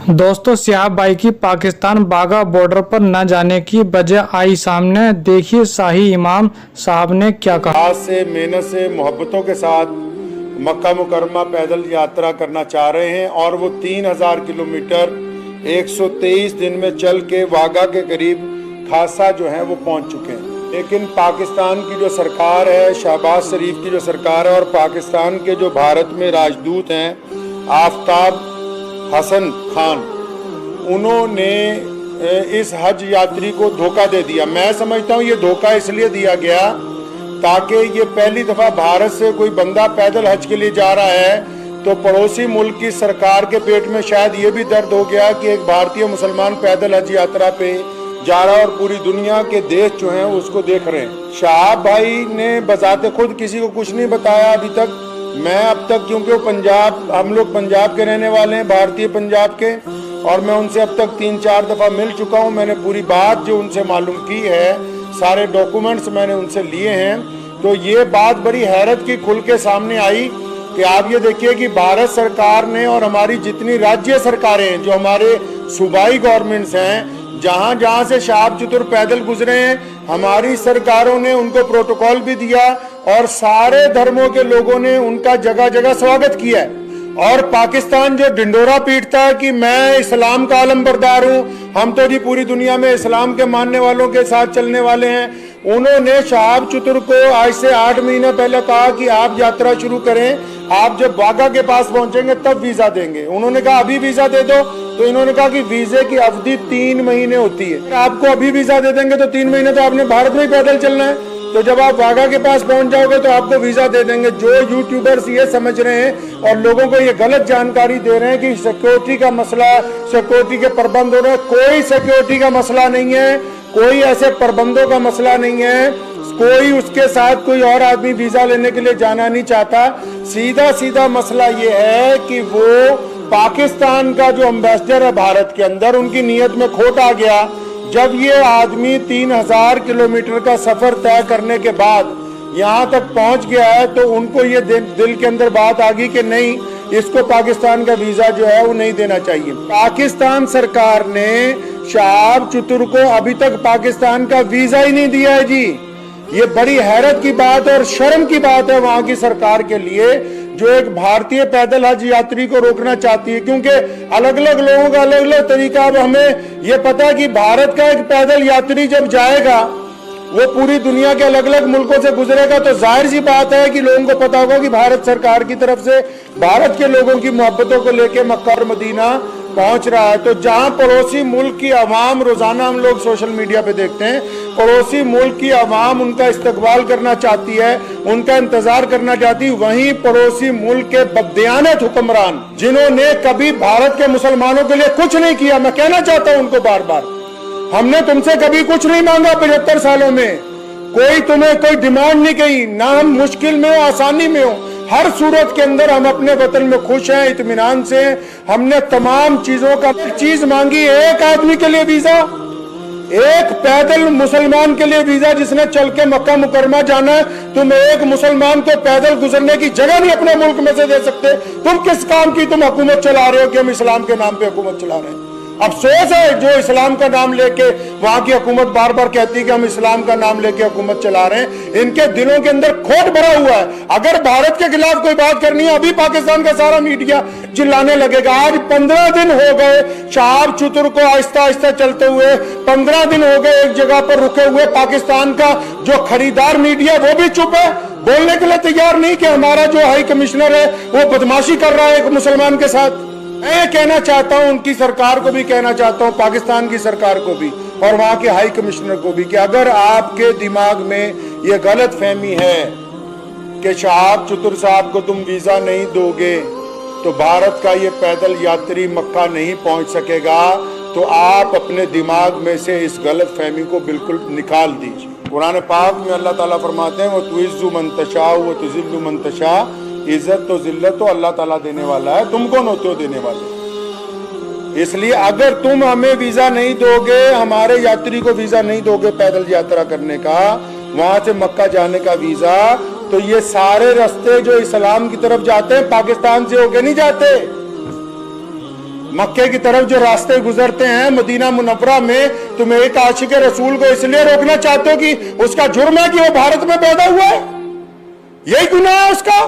दोस्तों, सियाब भाई की पाकिस्तान बाघा बॉर्डर पर न जाने की वजह आई सामने। देखिए शाही इमाम साहब ने क्या कहा। आज से मेहनत से मोहब्बतों के साथ मक्का मुकरमा पैदल यात्रा करना चाह रहे हैं और वो 3000 किलोमीटर 123 दिन में चल के वाघा के करीब खासा जो है वो पहुंच चुके हैं। लेकिन पाकिस्तान की जो सरकार है, शहबाज शरीफ की जो सरकार है और पाकिस्तान के जो भारत में राजदूत हैं आफ्ताब हसन खान, उन्होंने इस हज यात्री को धोखा दे दिया। मैं समझता हूँ ये धोखा इसलिए दिया गया ताकि ये पहली दफा भारत से कोई बंदा पैदल हज के लिए जा रहा है तो पड़ोसी मुल्क की सरकार के पेट में शायद ये भी दर्द हो गया कि एक भारतीय मुसलमान पैदल हज यात्रा पे जा रहा है और पूरी दुनिया के देश जो हैं उसको देख रहे हैं। शाहब भाई ने बजाते खुद किसी को कुछ नहीं बताया अभी तक। मैं अब तक, क्योंकि वो पंजाब, हम लोग पंजाब के रहने वाले हैं, भारतीय पंजाब के, और मैं उनसे अब तक 3-4 दफा मिल चुका हूं। मैंने पूरी बात जो उनसे मालूम की है, सारे डॉक्यूमेंट्स मैंने उनसे लिए हैं। तो ये बात बड़ी हैरत की खुल के सामने आई कि आप ये देखिए कि भारत सरकार ने और हमारी जितनी राज्य सरकारें हैं, जो हमारे सूबाई गवर्नमेंट्स हैं, जहां जहां से शाहब चतुर पैदल गुजरे हैं, हमारी सरकारों ने उनको प्रोटोकॉल भी दिया और सारे धर्मों के लोगों ने उनका जगह जगह स्वागत किया है। और पाकिस्तान जो ढिंडोरा पीटता है कि मैं इस्लाम का आलमबरदार हूं, हम तो जी पूरी दुनिया में इस्लाम के मानने वालों के साथ चलने वाले हैं, उन्होंने शाहब चतुर को आज से 8 महीने पहले कहा कि आप यात्रा शुरू करें, आप जब वाघा के पास पहुंचेंगे तब वीजा देंगे। उन्होंने कहा अभी वीजा दे दो, तो इन्होंने कहा कि वीजे की अवधि 3 महीने होती है। आपको अभी वीजा दे देंगे तो 3 महीने तो आपने भारत में ही पैदल चलना है, तो जब आप वाघा के पास पहुंच जाओगे तो आपको वीजा दे देंगे। जो यूट्यूबर्स ये समझ रहे हैं और लोगों को ये गलत जानकारी दे रहे हैं कि सिक्योरिटी का मसला, सिक्योरिटी के प्रबंध हो रहे हैं, कोई सिक्योरिटी का मसला नहीं है, कोई ऐसे प्रबंधों का मसला नहीं है, कोई उसके साथ कोई और आदमी वीजा लेने के लिए जाना नहीं चाहता। सीधा सीधा मसला ये है कि वो पाकिस्तान का जो एम्बेसडर है भारत के अंदर, उनकी नीयत में खोट आ गया। जब ये आदमी 3000 किलोमीटर का सफर तय करने के बाद यहाँ तक पहुंच गया है तो उनको ये दिल के अंदर बात आ गई कि नहीं, इसको पाकिस्तान का वीजा जो है वो नहीं देना चाहिए। पाकिस्तान सरकार ने शाहब चतुर को अभी तक पाकिस्तान का वीजा ही नहीं दिया है जी। ये बड़ी हैरत की बात और शर्म की बात है वहां की सरकार के लिए, जो एक भारतीय पैदल हज यात्री को रोकना चाहती है, क्योंकि अलग अलग लोगों का अलग अलग तरीका। अब हमें यह पता है कि भारत का एक पैदल यात्री जब जाएगा वो पूरी दुनिया के अलग अलग मुल्कों से गुजरेगा, तो जाहिर सी बात है कि लोगों को पता होगा कि भारत सरकार की तरफ से भारत के लोगों की मोहब्बतों को लेकर मक्का और मदीना पहुंच रहा है। तो जहां पड़ोसी मुल्क की आवाम, रोजाना हम लोग सोशल मीडिया पे देखते हैं, पड़ोसी मुल्क की आवाम उनका इस्तकबाल करना चाहती है, उनका इंतजार करना चाहती है, वहीं पड़ोसी मुल्क के बददियानत हुक्मरान, जिन्होंने कभी भारत के मुसलमानों के लिए कुछ नहीं किया, मैं कहना चाहता हूं उनको बार बार, हमने तुमसे कभी कुछ नहीं मांगा 75 सालों में, कोई तुम्हें कोई डिमांड नहीं की, ना हम मुश्किल में हो आसानी में हो, हर सूरत के अंदर हम अपने वतन में खुश हैं, इत्मीनान से। हमने तमाम चीजों का चीज मांगी, एक आदमी के लिए वीजा, एक पैदल मुसलमान के लिए वीजा जिसने चल के मक्का मुकरमा जाना है। तुम एक मुसलमान को पैदल गुजरने की जगह नहीं अपने मुल्क में से दे सकते। तुम किस काम की तुम हुकूमत चला रहे हो कि हम इस्लाम के नाम पे हुकूमत चला रहे हैं? अफसोस है जो इस्लाम का नाम लेके वहां की हुकूमत बार बार कहती है कि हम इस्लाम का नाम लेके हुकूमत चला रहे हैं, इनके दिलों के अंदर खोट भरा हुआ है। अगर भारत के खिलाफ कोई बात करनी है, अभी पाकिस्तान का सारा मीडिया चिल्लाने लगेगा। आज 15 दिन हो गए शाहब चतुर को आहिस्ता आहिस्ता चलते हुए, 15 दिन हो गए एक जगह पर रुके हुए। पाकिस्तान का जो खरीदार मीडिया वो भी चुप है, बोलने के लिए तैयार नहीं कि हमारा जो हाई कमिश्नर है वो बदमाशी कर रहा है एक मुसलमान के साथ। मैं कहना चाहता हूं, उनकी सरकार को भी कहना चाहता हूं, पाकिस्तान की सरकार को भी और वहां के हाई कमिश्नर को भी, कि अगर आपके दिमाग में यह गलत फहमी है कि शाहब चतुर साहब को तुम वीजा नहीं दोगे तो भारत का ये पैदल यात्री मक्का नहीं पहुंच सकेगा, तो आप अपने दिमाग में से इस गलत फहमी को बिल्कुल निकाल दीजिए। कुरान पाक में अल्लाह ताला फरमाते हैं, वो तुइज़्ज़ु मन तशा व तुज़िल्लु मन तशा, इज्जत तो जिल्लत तो अल्लाह ताला देने वाला है, तुम कौन होते हो देने वाले? इसलिए अगर तुम हमें वीजा नहीं दोगे, हमारे यात्री को वीजा नहीं दोगे पैदल यात्रा करने का, वहां से मक्का जाने का वीजा, तो ये सारे रास्ते जो इस्लाम की तरफ जाते हैं पाकिस्तान से होके नहीं जाते। मक्के की तरफ जो रास्ते गुजरते हैं मदीना मुनव्वरा में, तुम एक आशिक रसूल को इसलिए रोकना चाहते हो कि उसका जुर्म है कि वो भारत में पैदा हुआ है, यही गुनाह है उसका।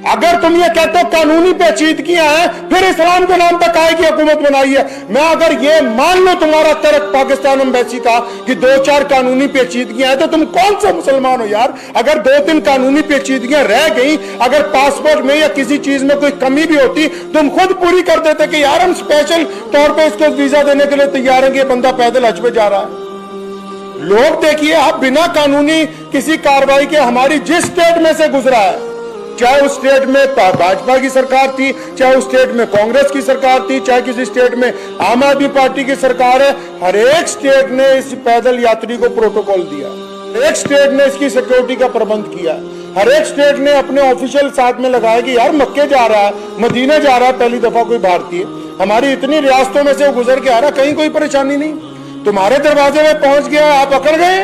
अगर तुम ये कहते हो कानूनी पेचीदगियां हैं, फिर इस्लाम के नाम पर काहे की हुकूमत बनाई है। मैं अगर ये मान लो तुम्हारा तर्क पाकिस्तान एम्बेसी का कि 2-4 कानूनी पेचीदगियां हैं, तो तुम कौन सा मुसलमान हो यार। अगर 2-3 कानूनी पेचीदगियां रह गई, अगर पासपोर्ट में या किसी चीज में कोई कमी भी होती, तुम खुद पूरी कर देते कि यार हम स्पेशल तौर पर इसको वीजा देने के लिए तैयार हैं कि पंदा पैदल हज पे जा रहा है। लोग देखिए, आप बिना कानूनी किसी कार्रवाई के हमारी जिस स्टेट में से गुजरा है, चाहे उस स्टेट में भाजपा की सरकार थी, चाहे उस स्टेट में कांग्रेस की सरकार थी, चाहे किसी स्टेट में आम आदमी पार्टी की सरकार है, हर एक स्टेट ने इस पैदल यात्री को प्रोटोकॉल दिया, हर एक स्टेट ने इसकी सिक्योरिटी का प्रबंध किया, हर एक स्टेट ने अपने ऑफिशियल साथ में लगाया कि यार मक्के जा रहा है, मदीने जा रहा है पहली दफा कोई भारतीय, हमारी इतनी रियासतों में से वो गुजर के आ रहा, कहीं कोई परेशानी नहीं। तुम्हारे दरवाजे में पहुंच गया, आप अकड़ गए,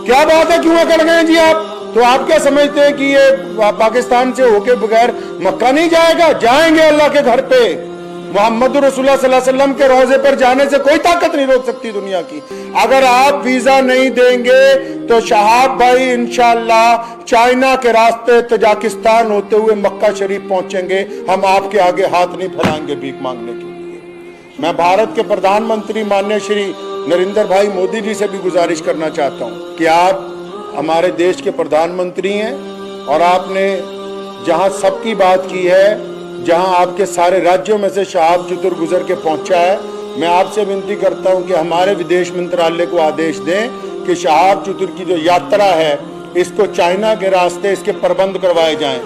क्या बात है, क्यों अकड़ गए जी आप? तो आप क्या समझते हैं कि ये पाकिस्तान से होके बगैर मक्का नहीं जाएगा? जाएंगे अल्लाह के घर पे। मोहम्मद रसूलुल्लाह सल्लल्लाहु अलैहि वसल्लम के रोजे पर जाने से कोई ताकत नहीं रोक सकती दुनिया की। अगर आप वीजा नहीं देंगे तो शहाब भाई इंशाअल्लाह चाइना के रास्ते तजाकिस्तान होते हुए मक्का शरीफ पहुंचेंगे। हम आपके आगे हाथ नहीं फैलाएंगे भीख मांगने के लिए। मैं भारत के प्रधानमंत्री माननीय श्री नरेंद्र भाई मोदी जी से भी गुजारिश करना चाहता हूं कि आप हमारे देश के प्रधानमंत्री हैं और आपने जहां सबकी बात की है, जहां आपके सारे राज्यों में से शहाब चतुर गुजर के पहुंचा है, मैं आपसे विनती करता हूं कि हमारे विदेश मंत्रालय को आदेश दें कि शहाब चतुर की जो यात्रा है इसको चाइना के रास्ते इसके प्रबंध करवाए जाएं।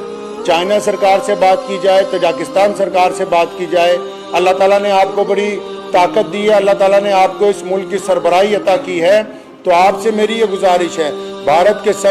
चाइना सरकार से बात की जाए, तजाकिस्तान सरकार से बात की जाए। अल्लाह ताला ने आपको बड़ी ताकत दी है, अल्लाह ताला ने आपको इस मुल्क की सरबराही अता की है, तो आपसे मेरी ये गुजारिश है, भारत के सब